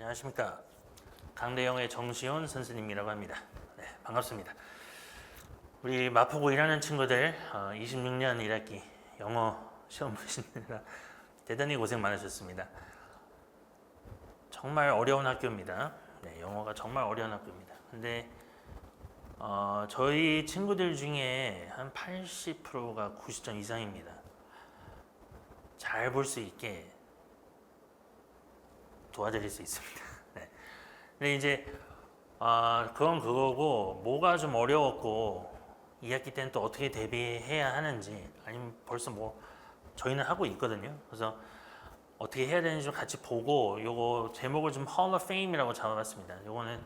안녕하십니까. 강대영의 정시훈 선생님이라고 합니다. 네, 반갑습니다. 우리 마포구 일하는 친구들 26년 1학기 영어 시험 보시느라 대단히 고생 많으셨습니다. 정말 어려운 학교입니다. 네, 영어가 정말 어려운 학교입니다. 근데 저희 친구들 중에 한 80%가 90점 이상입니다. 잘 볼 수 있게 도와드릴 수 있습니다. 네. 근데 이제 그건 그거고, 뭐가 좀 어려웠고 2학기 때는 또 어떻게 대비해야 하는지, 아니면 벌써 뭐 저희는 하고 있거든요. 그래서 어떻게 해야 되는지 좀 같이 보고, 요거 제목을 좀 Hall of Fame이라고 잡아봤습니다. 요거는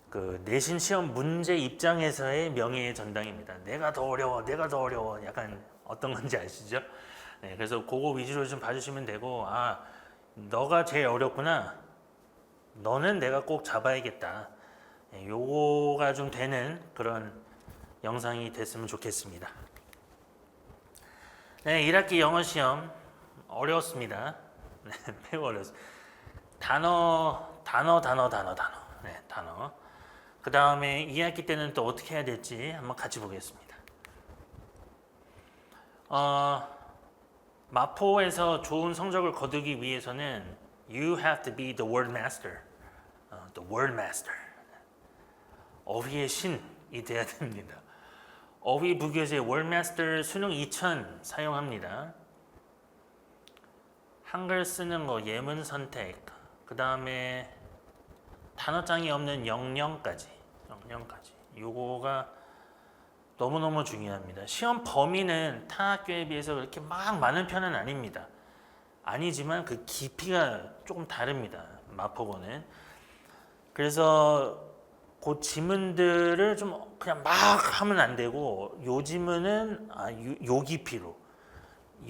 그 내신 시험 문제 입장에서의 명예의 전당입니다. 내가 더 어려워, 내가 더 어려워. 약간 어떤 건지 아시죠? 네, 그래서 그거 위주로 좀 봐주시면 되고, 너가 제일 어렵구나. 너는 내가 꼭 잡아야겠다. 네, 요거가 좀 되는 그런 영상이 됐으면 좋겠습니다. 네, 1학기 영어 시험 어려웠습니다. 네, 매우 어려웠습니다. 단어. 네, 단어. 그 다음에 2학기 때는 또 어떻게 해야 될지 한번 같이 보겠습니다. 마포에서 좋은 성적을 거두기 위해서는 You have to be the word master. The word master. 어휘의 신이 돼야 됩니다. 어휘 부교재 word master 수능 2000 사용합니다. 한글 쓰는 거, 예문 선택, 그 다음에 단어장이 없는 영영까지. 요거가 너무너무 중요합니다. 시험 범위는 타 학교에 비해서 그렇게 막 많은 편은 아닙니다. 아니지만 그 깊이가 조금 다릅니다. 마포고는. 그래서 그 지문들을 좀 그냥 막 하면 안 되고, 요 지문은 요 깊이로,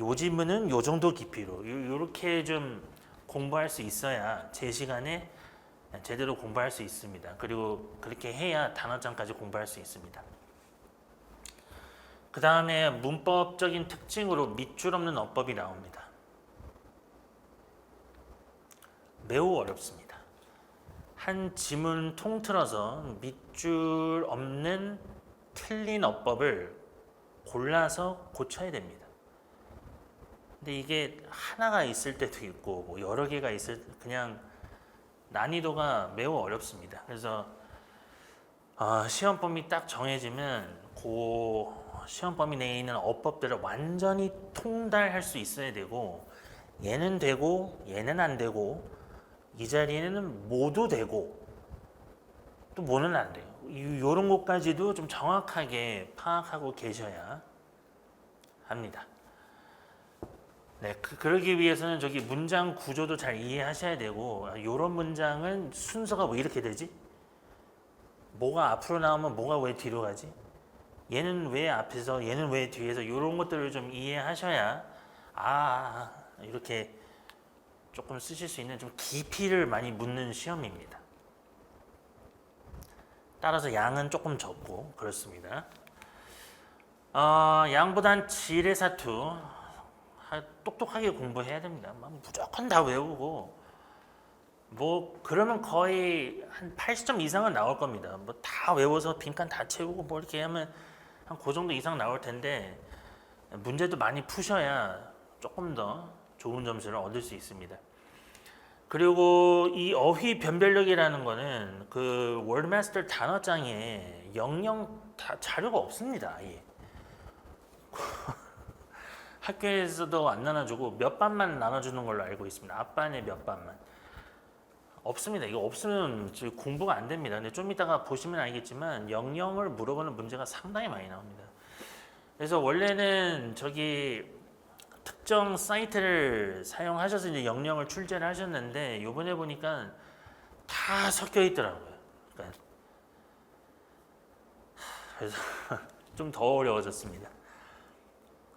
요 지문은 요 정도 깊이로, 요렇게 좀 공부할 수 있어야 제 시간에 제대로 공부할 수 있습니다. 그리고 그렇게 해야 단어장까지 공부할 수 있습니다. 그 다음에 문법적인 특징으로 밑줄 없는 어법이 나옵니다. 매우 어렵습니다. 한 지문 통틀어서 밑줄 없는 틀린 어법을 골라서 고쳐야 됩니다. 근데 이게 하나가 있을 때도 있고, 뭐 여러 개가 그냥 난이도가 매우 어렵습니다. 그래서 시험 범위 딱 정해지면 그 시험 범위 내에 있는 어법들을 완전히 통달할 수 있어야 되고, 얘는 되고 얘는 안 되고, 이 자리에는 뭐도 되고 또 뭐는 안 돼요. 이런 것까지도 좀 정확하게 파악하고 계셔야 합니다. 네, 그러기 위해서는 저기 문장 구조도 잘 이해하셔야 되고, 이런 문장은 순서가 왜 이렇게 되지? 뭐가 앞으로 나오면 뭐가 왜 뒤로 가지? 얘는 왜 앞에서, 얘는 왜 뒤에서, 이런 것들을 좀 이해하셔야 이렇게 조금 쓰실 수 있는 좀 깊이를 많이 묻는 시험입니다. 따라서 양은 조금 적고 그렇습니다. 양보단 질의 사투 똑똑하게 공부해야 됩니다. 무조건 다 외우고, 뭐 그러면 거의 한 80점 이상은 나올 겁니다. 뭐 다 외워서 빈칸 다 채우고 뭐 이렇게 하면 한 그 정도 이상 나올 텐데, 문제도 많이 푸셔야 조금 더 좋은 점수를 얻을 수 있습니다. 그리고 이 어휘 변별력이라는 거는 그 월드마스터 단어장에 영영 자료가 없습니다. 아예. 학교에서도 안 나눠주고 몇 반만 나눠주는 걸로 알고 있습니다. 앞반에 몇 반만. 없습니다. 이거 없으면 공부가 안 됩니다. 근데 좀 이따가 보시면 알겠지만 영영을 물어보는 문제가 상당히 많이 나옵니다. 그래서 원래는 저기 특정 사이트를 사용하셔서 이제 영영을 출제를 하셨는데, 이번에 보니까 다 섞여 있더라고요. 그래서 좀 더 어려워졌습니다.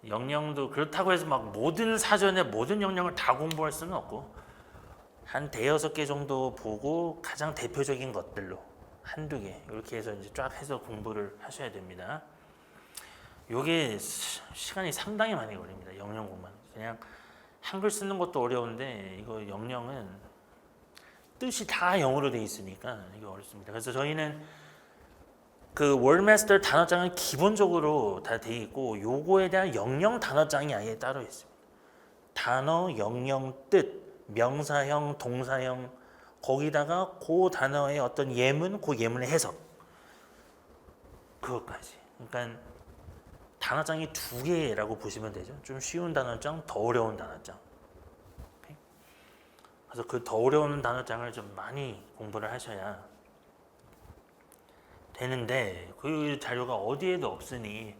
영영도 그렇다고 해서 막 모든 사전에 모든 영영을 다 공부할 수는 없고, 한 대여섯 개 정도 보고 가장 대표적인 것들로 한두 개 이렇게 해서 이제 쫙 해서 공부를 하셔야 됩니다. 요게 시간이 상당히 많이 걸립니다. 영영 공부는. 그냥 한글 쓰는 것도 어려운데 이거 영영은 뜻이 다 영어로 돼 있으니까 이게 어렵습니다. 그래서 저희는 그 월마스터 단어장은 기본적으로 다 돼 있고 요거에 대한 영영 단어장이 아예 따로 있습니다. 단어, 영영, 뜻, 명사형, 동사형 거기다가 그 단어의 어떤 예문, 그 예문의 해석 그것까지. 그러니까 단어장이 2개라고 보시면 되죠. 좀 쉬운 단어장, 더 어려운 단어장. 오케이? 그래서 그 더 어려운 단어장을 좀 많이 공부를 하셔야 되는데 그 자료가 어디에도 없으니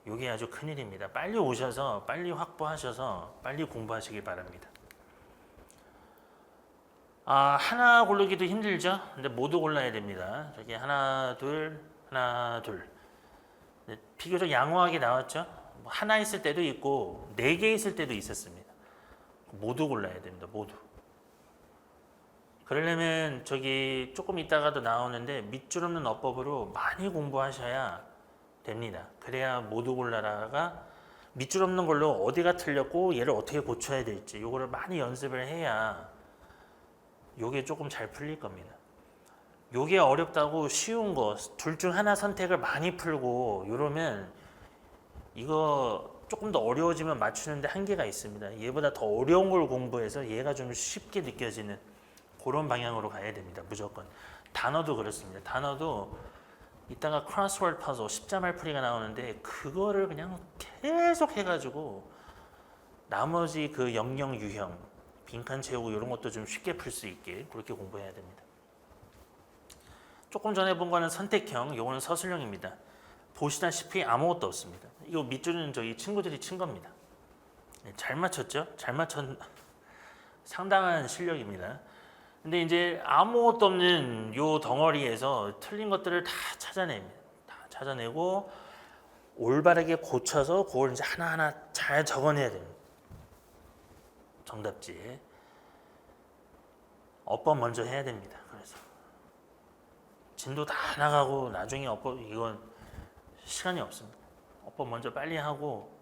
이게 아주 큰일입니다. 빨리 오셔서 빨리 확보하셔서 빨리 공부하시길 바랍니다. 하나 고르기도 힘들죠. 근데 모두 골라야 됩니다. 저기 하나 둘 하나 둘 비교적 양호하게 나왔죠. 하나 있을 때도 있고 4개 있을 때도 있었습니다. 모두 골라야 됩니다. 모두. 그러려면 저기 조금 있다가도 나오는데 밑줄 없는 어법으로 많이 공부하셔야 됩니다. 그래야 모두 골라라가 밑줄 없는 걸로 어디가 틀렸고 얘를 어떻게 고쳐야 될지 요거를 많이 연습을 해야 요게 조금 잘 풀릴 겁니다. 요게 어렵다고 쉬운 거 둘 중 하나 선택을 많이 풀고 이러면 이거 조금 더 어려워지면 맞추는데 한계가 있습니다. 얘보다 더 어려운 걸 공부해서 얘가 좀 쉽게 느껴지는 그런 방향으로 가야 됩니다. 무조건. 단어도 그렇습니다. 단어도 이따가 크로스워드 퍼즐 10자말 풀이가 나오는데 그거를 그냥 계속 해가지고 나머지 그 영영 유형 빈칸 채우고 이런 것도 좀 쉽게 풀 수 있게 그렇게 공부해야 됩니다. 조금 전에 본 거는 선택형, 요거는 서술형입니다. 보시다시피 아무것도 없습니다. 이거 밑줄은 저희 친구들이 친 겁니다. 잘 맞췄죠? 잘 맞췄 상당한 실력입니다. 근데 이제 아무것도 없는 요 덩어리에서 틀린 것들을 다 찾아냅니다. 다 찾아내고 올바르게 고쳐서 그걸 이제 하나하나 잘 적어내야 됩니다. 정답지에. 어법 먼저 해야 됩니다. 그래서 진도 다 나가고 나중에 어법 이건 시간이 없습니다. 어법 먼저 빨리 하고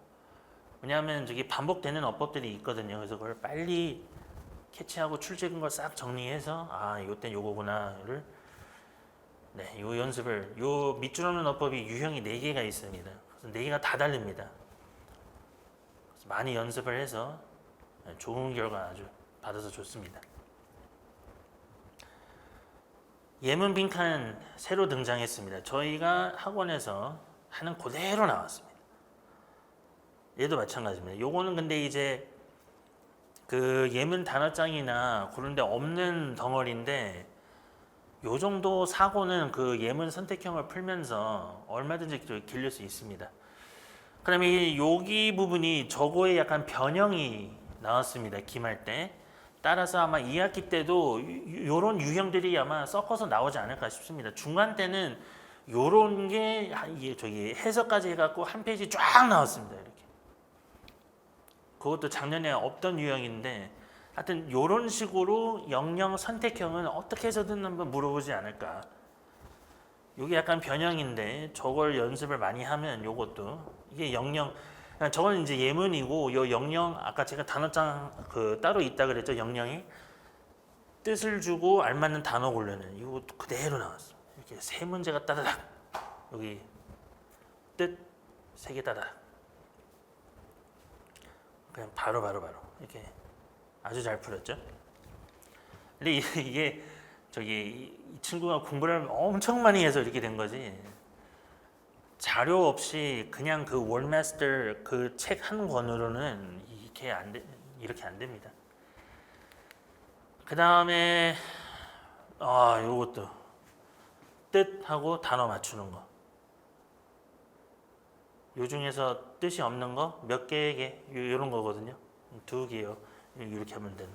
왜냐하면 저기 반복되는 어법들이 있거든요. 그래서 그걸 빨리 캐치하고 출제된 걸 싹 정리해서 요땐 요거구나를 요 연습을 요 밑줄 없는 어법이 유형이 4개가 있습니다. 그래서 4개가 다 다릅니다. 그래서 많이 연습을 해서 좋은 결과 아주 받아서 좋습니다. 예문 빈칸 새로 등장했습니다. 저희가 학원에서 하는 그대로 나왔습니다. 얘도 마찬가지입니다. 요거는 근데 이제 그 예문 단어장이나 그런 데 없는 덩어리인데 요 정도 사고는 그 예문 선택형을 풀면서 얼마든지 길릴 수 있습니다. 그다음에 여기 부분이 저거에 약간 변형이 나왔습니다. 기말 때. 따라서 아마 2학기 때도 요런 유형들이 아마 섞어서 나오지 않을까 싶습니다. 중간 때는 요런 게 저기 해석까지 해갖고 한 페이지 쫙 나왔습니다. 이렇게. 그것도 작년에 없던 유형인데 하여튼 요런 식으로 영영 선택형은 어떻게 해서든 한번 물어보지 않을까. 요게 약간 변형인데 저걸 연습을 많이 하면 요것도 이게 영영 저건 이제 예문이고 요 영영 아까 제가 단어장 그 따로 있다 그랬죠. 영영이 뜻을 주고 알맞는 단어 고르는 이것도 그대로 나왔어. 이렇게 3문제가 따다닥 여기 뜻 3개 따다닥 그냥 바로 이렇게 아주 잘 풀었죠. 근데 이게 저기 이 친구가 공부를 엄청 많이 해서 이렇게 된 거지. 자료 없이 그냥 그 월마스터 그 책 한 권으로는 이렇게 안 됩니다. 그 다음에 요것도 뜻하고 단어 맞추는 거. 요 중에서 뜻이 없는 거 몇 개의 요런 거거든요. 2개요. 이렇게 하면 되는.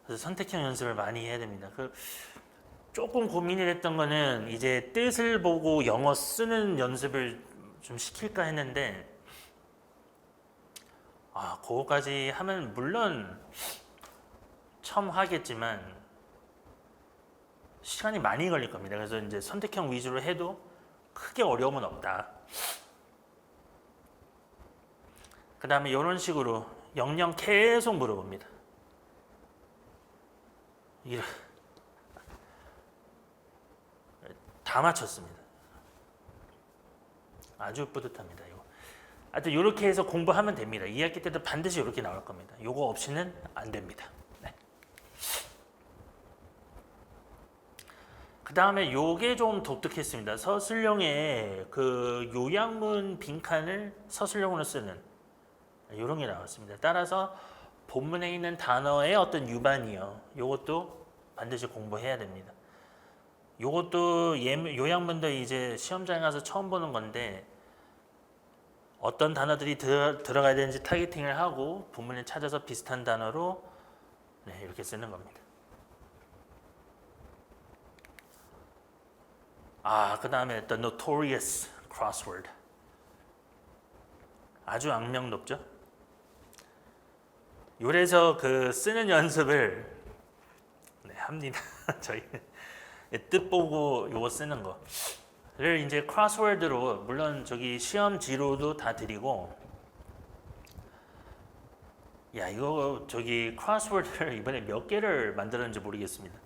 그래서 선택형 연습을 많이 해야 됩니다. 조금 고민이 됐던 거는 이제 뜻을 보고 영어 쓰는 연습을 좀 시킬까 했는데 그거까지 하면 물론 처음 하겠지만 시간이 많이 걸릴 겁니다. 그래서 이제 선택형 위주로 해도 크게 어려움은 없다. 그 다음에 이런 식으로 영영 계속 물어봅니다. 다 맞췄습니다. 아주 뿌듯합니다. 이거. 하여튼 이렇게 해서 공부하면 됩니다. 2학기 때도 반드시 이렇게 나올 겁니다. 이거 없이는 안 됩니다. 네. 그 다음에 요게 좀 독특했습니다. 서술형에 그 요약문 빈칸을 서술형으로 쓰는 이런 게 나왔습니다. 따라서 본문에 있는 단어의 어떤 유반이요. 요것도 반드시 공부해야 됩니다. 요것도 요약문도 이제 시험장에 가서 처음 보는 건데 어떤 단어들이 들어가야 되는지 타겟팅을 하고 본문을 찾아서 비슷한 단어로 네, 이렇게 쓰는 겁니다. 그 다음에 The Notorious Crossword. 아주 악명 높죠? 요래서 그 쓰는 연습을 네, 합니다. 저희는 뜻 보고 요거 쓰는 거를 이제 크로스워드로 물론 저기 시험지로도 다 드리고 이거 저기 크로스워드를 이번에 몇 개를 만들었는지 모르겠습니다.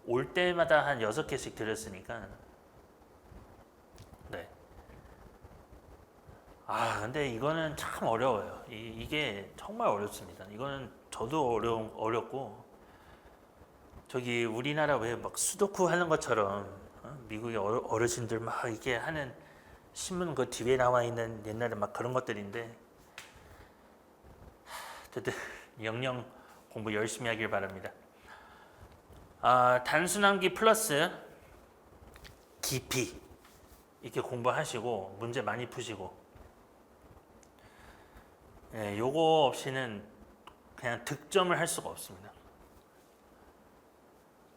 올 때마다 한 6개씩 드렸으니까 네. 근데 이거는 참 어려워요. 이게 정말 어렵습니다. 이거는 저도 어렵고 저기 우리나라 왜 막 수도쿠 하는 것처럼 미국의 어르신들 막 이렇게 하는 신문 그 뒤에 나와 있는 옛날에 막 그런 것들인데 어쨌든 영영 공부 열심히 하길 바랍니다. 단순함기 플러스 깊이 이렇게 공부하시고 문제 많이 푸시고 요거 없이는 그냥 득점을 할 수가 없습니다.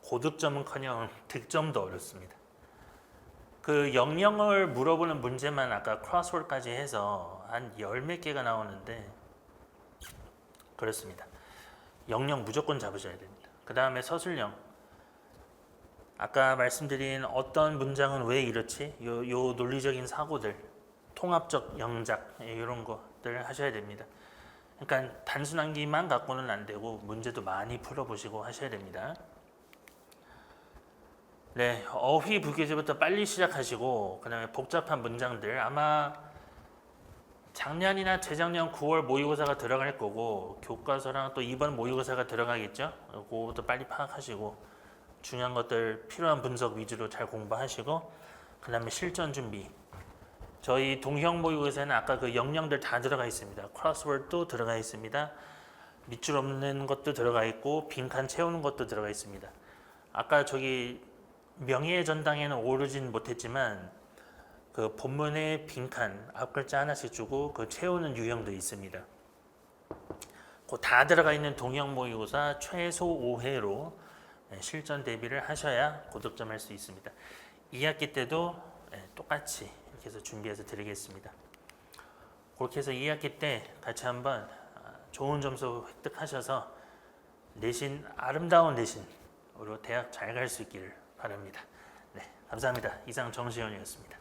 고득점은커녕 득점도 어렵습니다. 그 영영을 물어보는 문제만 아까 크로스워드까지 해서 한 10몇 개가 나오는데 그렇습니다. 영영 무조건 잡으셔야 됩니다. 그 다음에 서술형. 아까 말씀드린 어떤 문장은 왜 이렇지? 요 논리적인 사고들, 통합적 영작 이런 것들 하셔야 됩니다. 그러니까 단순한기만 갖고는 안 되고 문제도 많이 풀어보시고 하셔야 됩니다. 네, 어휘 부교재부터 빨리 시작하시고 그 다음에 복잡한 문장들 아마 작년이나 재작년 9월 모의고사가 들어갈 거고 교과서랑 또 이번 모의고사가 들어가겠죠. 그거부터 빨리 파악하시고 중요한 것들 필요한 분석 위주로 잘 공부하시고 그 다음에 실전 준비. 저희 동형 모의고사는 아까 그 영역들 다 들어가 있습니다. 크로스워드도 들어가 있습니다. 밑줄 없는 것도 들어가 있고 빈칸 채우는 것도 들어가 있습니다. 아까 저기 명예의 전당에는 오르진 못했지만 그 본문의 빈칸 앞 글자 하나씩 주고 그 채우는 유형도 있습니다. 그 다 들어가 있는 동형 모의고사 최소 5회로 실전 대비를 하셔야 고득점할 수 있습니다. 2학기 때도 똑같이 이렇게 해서 준비해서 드리겠습니다. 그렇게 해서 2학기 때 같이 한번 좋은 점수 획득하셔서 내신 아름다운 내신으로 대학 잘 갈 수 있기를 바랍니다. 네, 감사합니다. 이상 정시현이었습니다.